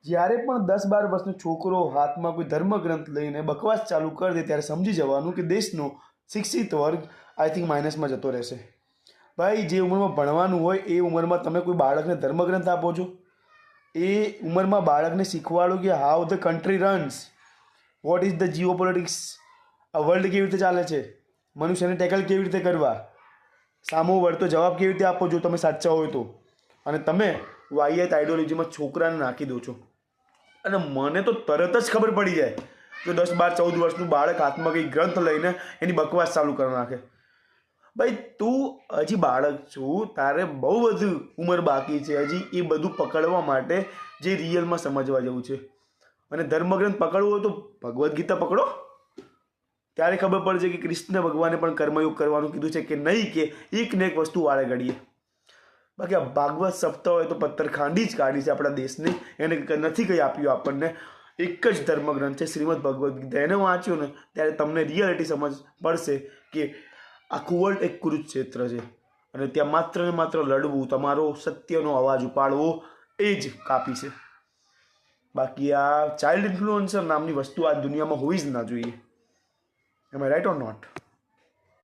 જ્યારે પણ 10-12 વર્ષનો છોકરો હાથમાં કોઈ ધર્મગ્રંથ લઈને બકવાસ ચાલુ કરી દે ત્યારે સમજી જવાનું કે દેશનો શિક્ષિત વર્ગ આઈ થિંક માઇનસમાં જતો રહેશે. ભાઈ, જે ઉંમરમાં ભણવાનું હોય એ ઉંમરમાં તમે કોઈ બાળકને ધર્મગ્રંથ આપો છો? એ ઉંમરમાં બાળકને શીખવાડો કે how the country runs, what is the Jio politics, આ વર્લ્ડ કેવી રીતે ચાલે છે, મનુષ્યને ટેકલ કેવી રીતે કરવા, સામો વળતો જવાબ કેવી રીતે આપો જો તમે સાચા હોય તો. અને તમે વાહિયાત આઈડિયોલોજીમાં છોકરાને નાખી દો છો. અને મને તો તરત જ ખબર પડી જાય જો 10, 12, 14 વર્ષનું બાળક હાથમાં કંઈ ગ્રંથ લઈને એની બકવાસ ચાલુ કરી નાખે. ભાઈ, તું હજી બાળક છું, તારે બહુ બધું ઉંમર બાકી છે હજી એ બધું પકડવા માટે જે રિયલમાં સમજવા જેવું છે. અને ધર્મગ્રંથ પકડવું હોય તો ભગવદ્ ગીતા પકડો, ત્યારે ખબર પડશે કે કૃષ્ણ ભગવાને પણ કર્મયોગ કરવાનું કીધું છે કે નહીં, કે એક ને એક વસ્તુ વાળે ઘડીએ. બાકી આ ભાગવત સપ્તાહ હોય તો પથ્થર ખાંડી જ કાઢી છે આપણા દેશની. એને નથી કંઈ આપ્યું આપણને. એક જ ધર્મગ્રંથ છે શ્રીમદ ભગવદ્ ગીતા. એને વાંચ્યું ને ત્યારે તમને રિયાલિટી સમજ પડશે કે આખું વર્લ્ડ એક કુરુક્ષેત્ર છે અને ત્યાં માત્ર ને માત્ર લડવું, તમારો સત્યનો અવાજ ઉપાડવો એ જ કાપી છે. બાકી આ ચાઇલ્ડ ઇન્ફ્લુઅન્સર નામની વસ્તુ આ દુનિયામાં હોવી જ ના જોઈએ. એમ આઈ રાઈટ ઓર નોટ?